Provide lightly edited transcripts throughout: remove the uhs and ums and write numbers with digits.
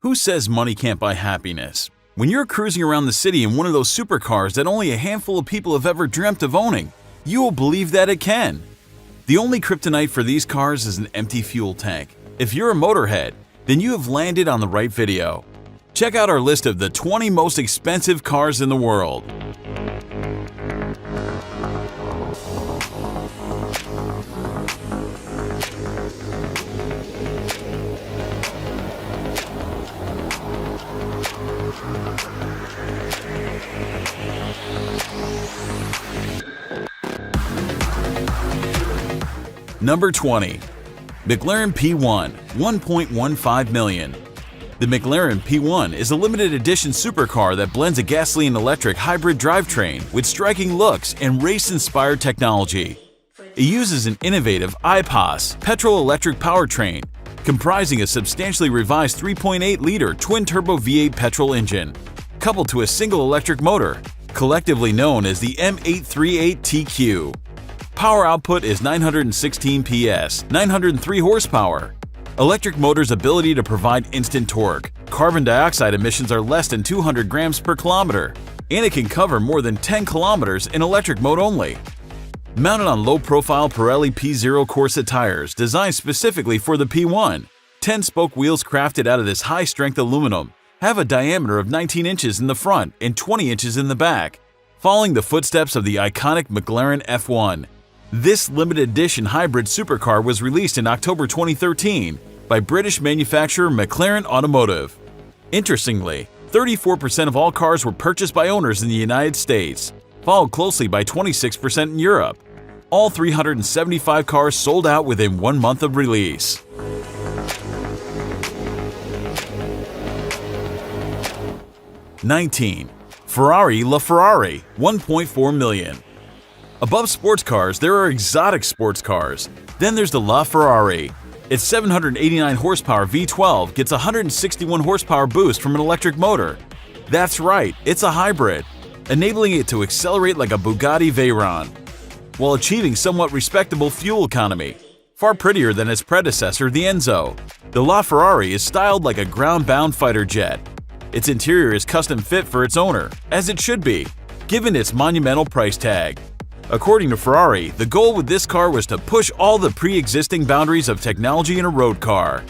Who says money can't buy happiness? When you're cruising around the city in one of those supercars that only a handful of people have ever dreamt of owning, you will believe that it can. The only kryptonite for these cars is an empty fuel tank. If you're a motorhead, then you have landed on the right video. Check out our list of the 20 most expensive cars in the world. Number 20. McLaren P1, $1.15 million. The McLaren P1 is a limited edition supercar that blends a gasoline-electric hybrid drivetrain with striking looks and race-inspired technology. It uses an innovative IPOS petrol-electric powertrain, comprising a substantially revised 3.8-liter twin-turbo V8 petrol engine, coupled to a single electric motor, collectively known as the M838TQ. Power output is 916 PS, 903 horsepower. Electric motor's ability to provide instant torque, carbon dioxide emissions are less than 200 grams per kilometer, and it can cover more than 10 kilometers in electric mode only. Mounted on low-profile Pirelli P0 Corsa tires designed specifically for the P1, 10-spoke wheels crafted out of this high-strength aluminum have a diameter of 19 inches in the front and 20 inches in the back, following the footsteps of the iconic McLaren F1. This limited edition hybrid supercar was released in October 2013 by British manufacturer McLaren Automotive. Interestingly, 34% of all cars were purchased by owners in the United States, followed closely by 26% in Europe. All 375 cars sold out within 1 month of release. #19. Ferrari LaFerrari, $1.4 million. Above sports cars, there are exotic sports cars. Then there's the LaFerrari. Its 789 horsepower V12 gets a 161 horsepower boost from an electric motor. That's right, it's a hybrid, enabling it to accelerate like a Bugatti Veyron, while achieving somewhat respectable fuel economy. Far prettier than its predecessor, the Enzo. The LaFerrari is styled like a ground-bound fighter jet. Its interior is custom fit for its owner, as it should be, given its monumental price tag. According to Ferrari, the goal with this car was to push all the pre-existing boundaries of technology in a road car.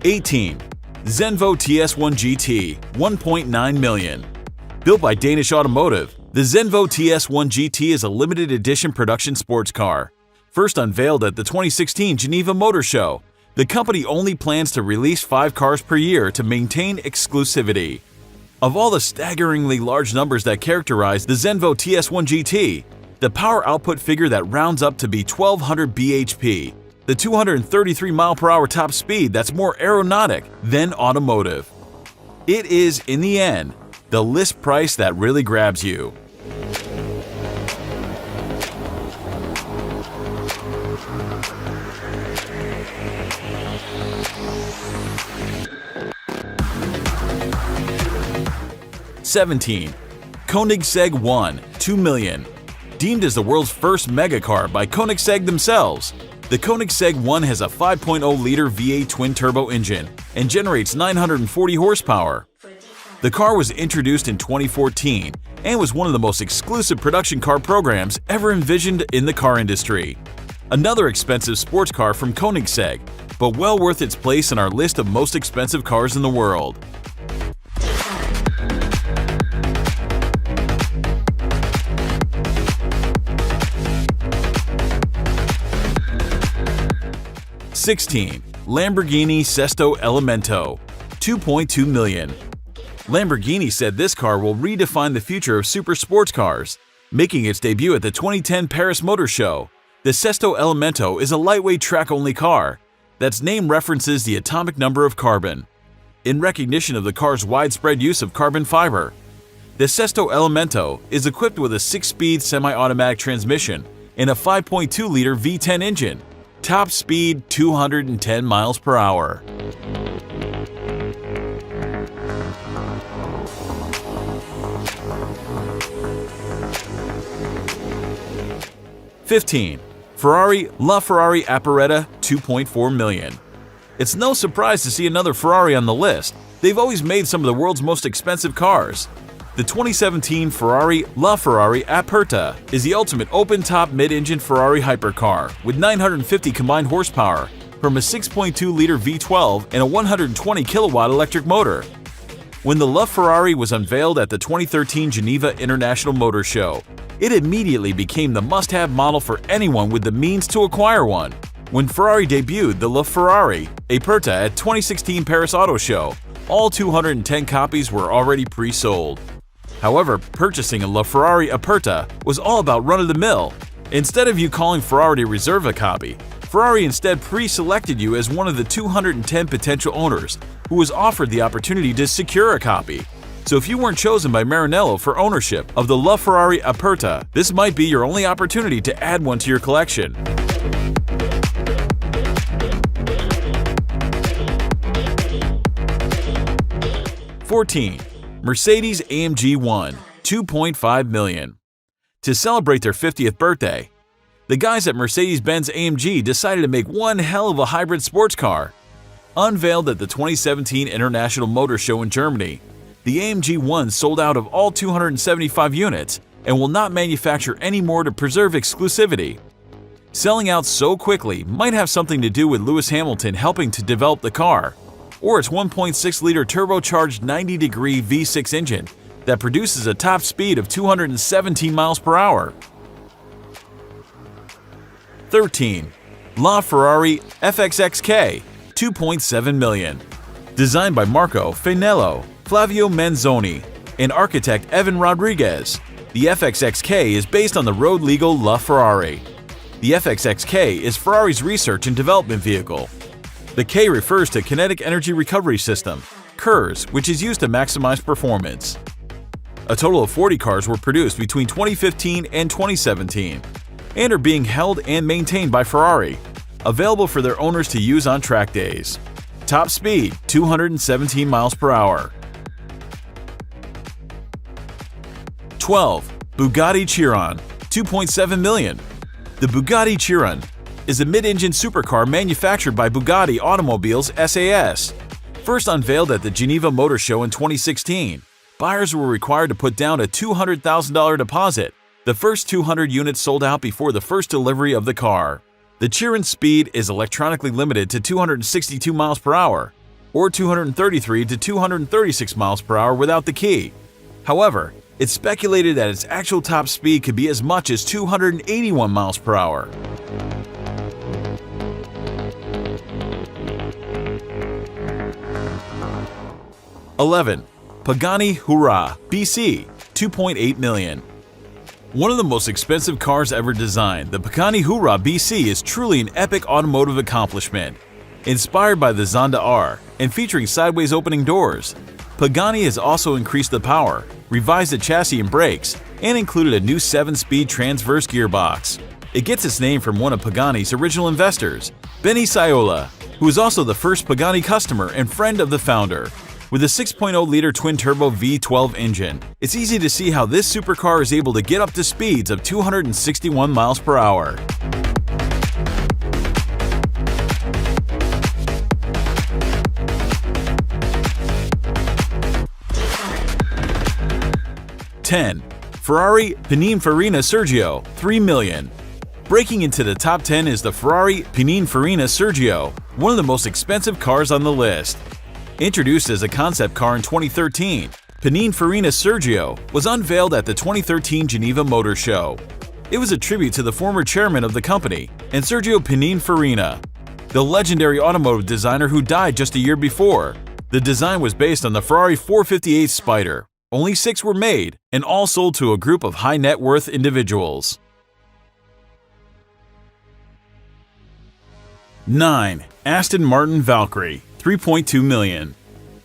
#18. Zenvo TS1 GT, $1.9 million. Built by Danish Automotive, the Zenvo TS1 GT is a limited edition production sports car. First unveiled at the 2016 Geneva Motor Show, the company only plans to release 5 cars per year to maintain exclusivity. Of all the staggeringly large numbers that characterize the Zenvo TS1 GT, the power output figure that rounds up to be 1200 bhp, the 233 mph top speed that's more aeronautic than automotive. It is, in the end, the list price that really grabs you. #17. Koenigsegg 1, $2 million. Deemed as the world's first megacar by Koenigsegg themselves, the Koenigsegg 1 has a 5.0-liter V8 twin-turbo engine and generates 940 horsepower. The car was introduced in 2014 and was one of the most exclusive production car programs ever envisioned in the car industry. Another expensive sports car from Koenigsegg, but well worth its place in our list of most expensive cars in the world. #16. Lamborghini Sesto Elemento, $2.2 million. Lamborghini said this car will redefine the future of super sports cars. Making its debut at the 2010 Paris Motor Show, the Sesto Elemento is a lightweight track-only car. That's name references the atomic number of carbon. In recognition of the car's widespread use of carbon fiber, the Sesto Elemento is equipped with a 6-speed semi-automatic transmission and a 5.2-liter V10 engine. Top speed 210 miles per hour. Ferrari LaFerrari Aperta 2.4 million. It's no surprise to see another Ferrari on the list. They've always made some of the world's most expensive cars. The 2017 Ferrari LaFerrari Aperta is the ultimate open-top mid-engine Ferrari hypercar with 950 combined horsepower from a 6.2-liter V12 and a 120-kilowatt electric motor. When the LaFerrari was unveiled at the 2013 Geneva International Motor Show, it immediately became the must-have model for anyone with the means to acquire one. When Ferrari debuted the LaFerrari Aperta at 2016 Paris Auto Show, all 210 copies were already pre-sold. However, purchasing a LaFerrari Aperta was all about run-of-the-mill. Instead of you calling Ferrari to reserve a copy, Ferrari instead pre-selected you as one of the 210 potential owners who was offered the opportunity to secure a copy. So if you weren't chosen by Maranello for ownership of the LaFerrari Aperta, this might be your only opportunity to add one to your collection. Mercedes-AMG 1 2.5 million. To celebrate their 50th birthday, the guys at Mercedes-Benz AMG decided to make one hell of a hybrid sports car. Unveiled at the 2017 International Motor Show in Germany, the AMG 1 sold out of all 275 units and will not manufacture any more to preserve exclusivity. Selling out so quickly might have something to do with Lewis Hamilton helping to develop the car, or its 1.6-liter turbocharged 90-degree V6 engine that produces a top speed of 217 miles per hour. 13. LaFerrari FXXK 2.7 million. Designed by Marco Fagnello, Flavio Manzoni, and architect Evan Rodriguez, the FXXK is based on the road-legal LaFerrari. The FXXK is Ferrari's research and development vehicle. The K refers to Kinetic Energy Recovery System, KERS, which is used to maximize performance. A total of 40 cars were produced between 2015 and 2017, and are being held and maintained by Ferrari, available for their owners to use on track days. Top speed 217 miles per hour. 12. Bugatti Chiron 2.7 million. The Bugatti Chiron is a mid-engine supercar manufactured by Bugatti Automobiles SAS. First unveiled at the Geneva Motor Show in 2016, buyers were required to put down a $200,000 deposit. The first 200 units sold out before the first delivery of the car. The Chiron's speed is electronically limited to 262 miles per hour, or 233 to 236 miles per hour without the key. However, it's speculated that its actual top speed could be as much as 281 miles per hour. Pagani Huayra BC 2.8 million. One of the most expensive cars ever designed, the Pagani Huayra BC is truly an epic automotive accomplishment. Inspired by the Zonda R and featuring sideways opening doors, Pagani has also increased the power, revised the chassis and brakes, and included a new 7-speed transverse gearbox. It gets its name from one of Pagani's original investors, Benny Saiola, who was also the first Pagani customer and friend of the founder. With a 6.0-liter twin-turbo V12 engine, it's easy to see how this supercar is able to get up to speeds of 261 miles per hour. Ferrari Pininfarina Sergio 3 million. Breaking into the top 10 is the Ferrari Pininfarina Sergio, one of the most expensive cars on the list. Introduced as a concept car in 2013, Pininfarina Sergio was unveiled at the 2013 Geneva Motor Show. It was a tribute to the former chairman of the company and Sergio Pininfarina, the legendary automotive designer who died just a year before. The design was based on the Ferrari 458 Spider. Only 6 were made, and all sold to a group of high net worth individuals. 9. Aston Martin Valkyrie 3.2 million.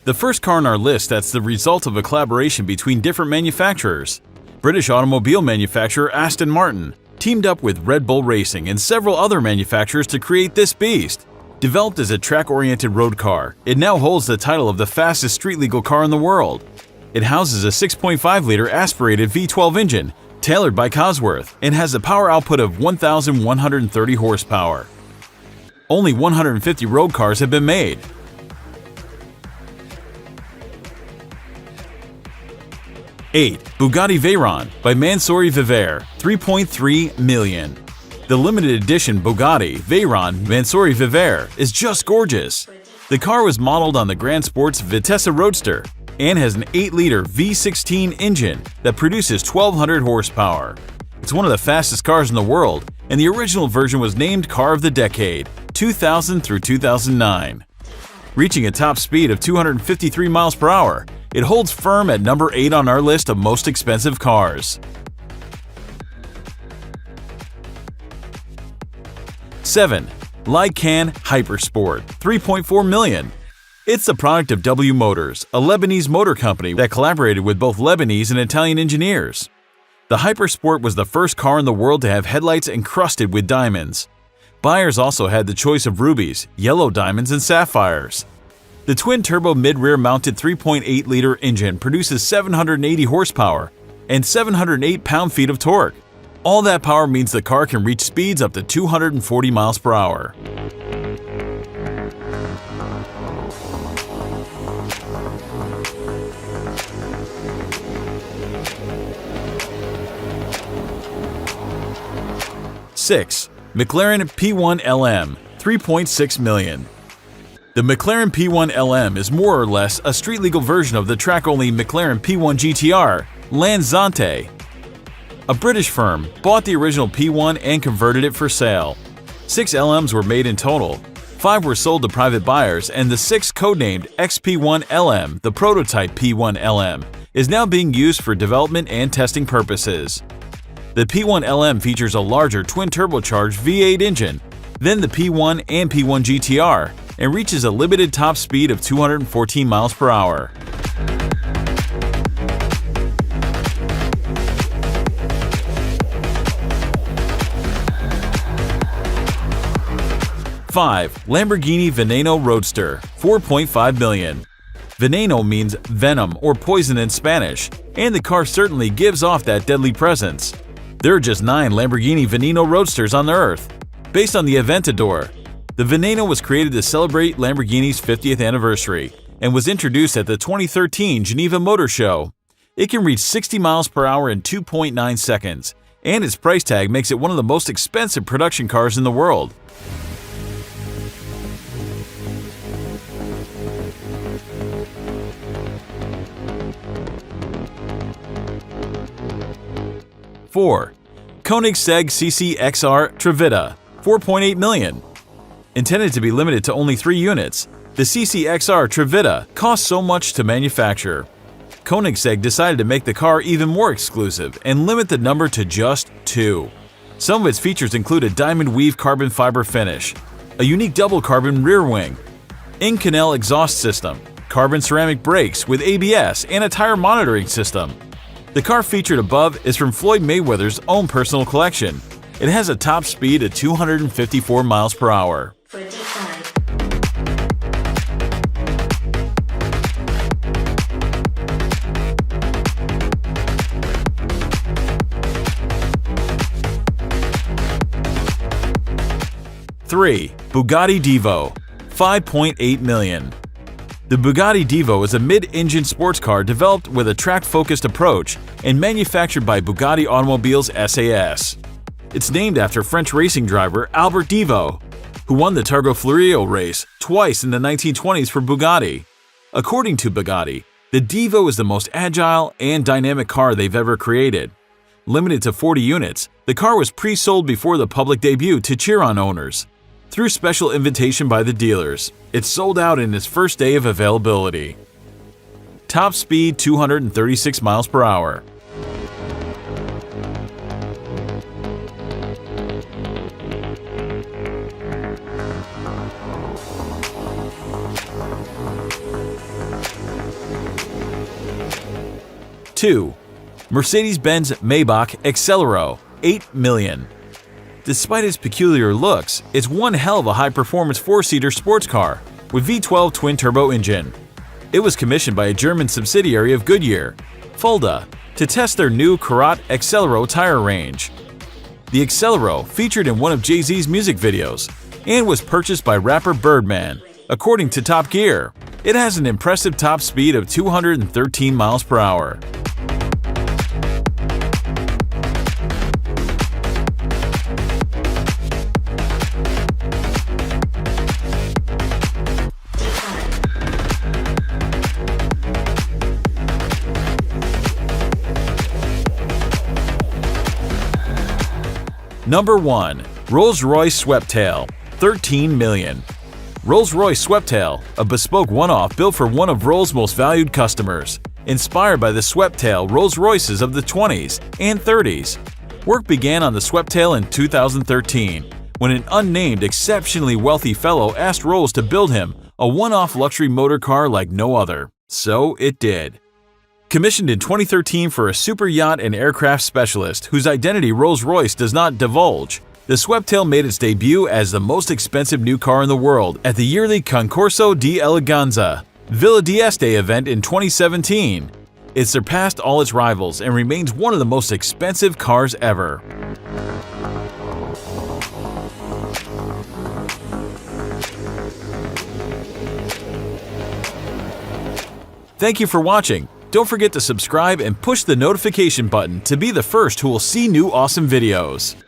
The first car on our list that's the result of a collaboration between different manufacturers. British automobile manufacturer Aston Martin teamed up with Red Bull Racing and several other manufacturers to create this beast. Developed as a track-oriented road car, it now holds the title of the fastest street-legal car in the world. It houses a 6.5-liter aspirated V12 engine, tailored by Cosworth, and has a power output of 1,130 horsepower. Only 150 road cars have been made. 8. Bugatti Veyron by Mansouri Vivere, $3.3 million. The limited edition Bugatti Veyron Mansouri Vivere is just gorgeous. The car was modeled on the Grand Sports Vitesse Roadster and has an 8-liter V16 engine that produces 1,200 horsepower. It's one of the fastest cars in the world, and the original version was named Car of the Decade, 2000 through 2009. Reaching a top speed of 253 miles per hour, it holds firm at number 8 on our list of most expensive cars. 7. Lykan Hypersport, $3.4 million. It's the product of W Motors, a Lebanese motor company that collaborated with both Lebanese and Italian engineers. The Hypersport was the first car in the world to have headlights encrusted with diamonds. Buyers also had the choice of rubies, yellow diamonds, and sapphires. The twin-turbo mid-rear mounted 3.8-liter engine produces 780 horsepower and 708 pound-feet of torque. All that power means the car can reach speeds up to 240 miles per hour. Six. McLaren P1 LM, $3.6 million. The McLaren P1 LM is more or less a street-legal version of the track-only McLaren P1 GTR Lansante. A British firm bought the original P1 and converted it for sale. 6 LMs were made in total. 5 were sold to private buyers, and the 6th, codenamed XP1 LM, the prototype P1 LM, is now being used for development and testing purposes. The P1 LM features a larger twin-turbocharged V8 engine than the P1 and P1 GTR and reaches a limited top speed of 214 miles per hour. Five. Lamborghini Veneno Roadster, $4.5 million. Veneno means venom or poison in Spanish, and the car certainly gives off that deadly presence. There are just 9 Lamborghini Veneno Roadsters on the earth. Based on the Aventador, the Veneno was created to celebrate Lamborghini's 50th anniversary and was introduced at the 2013 Geneva Motor Show. It can reach 60 miles per hour in 2.9 seconds, and its price tag makes it one of the most expensive production cars in the world. Four. Koenigsegg CC-XR Trevita, $4.8 million. Intended to be limited to only 3 units, the CC-XR Trevita costs so much to manufacture. Koenigsegg decided to make the car even more exclusive and limit the number to just 2. Some of its features include a diamond weave carbon fiber finish, a unique double carbon rear wing, Inconel exhaust system, carbon ceramic brakes with ABS, and a tire monitoring system. The car featured above is from Floyd Mayweather's own personal collection. It has a top speed of 254 miles per hour. 3. Bugatti Divo, $5.8 million. The Bugatti Divo is a mid-engine sports car developed with a track-focused approach and manufactured by Bugatti Automobiles SAS. It's named after French racing driver Albert Divo, who won the Targa Florio race twice in the 1920s for Bugatti. According to Bugatti, the Divo is the most agile and dynamic car they've ever created. Limited to 40 units, the car was pre-sold before the public debut to Chiron owners. Through special invitation by the dealers, it sold out in its first day of availability. Top speed 236 miles per hour. Two. Mercedes-Benz Maybach Excelero, $8 million. Despite its peculiar looks, it's one hell of a high-performance four-seater sports car with V12 twin-turbo engine. It was commissioned by a German subsidiary of Goodyear, Fulda, to test their new Karat Accelero tire range. The Accelero featured in one of Jay-Z's music videos and was purchased by rapper Birdman. According to Top Gear, it has an impressive top speed of 213 miles per hour. Number 1. Rolls-Royce Sweptail, $13 million. Rolls-Royce Sweptail, a bespoke one-off built for one of Rolls' most valued customers, inspired by the Sweptail Rolls-Royces of the 20s and 30s. Work began on the Sweptail in 2013, when an unnamed, exceptionally wealthy fellow asked Rolls to build him a one-off luxury motor car like no other. So it did. Commissioned in 2013 for a super yacht and aircraft specialist whose identity Rolls-Royce does not divulge, the Sweptail made its debut as the most expensive new car in the world at the yearly Concorso di Eleganza Villa d'Este event in 2017. It surpassed all its rivals and remains one of the most expensive cars ever. Thank you for watching. Don't forget to subscribe and push the notification button to be the first who will see new awesome videos.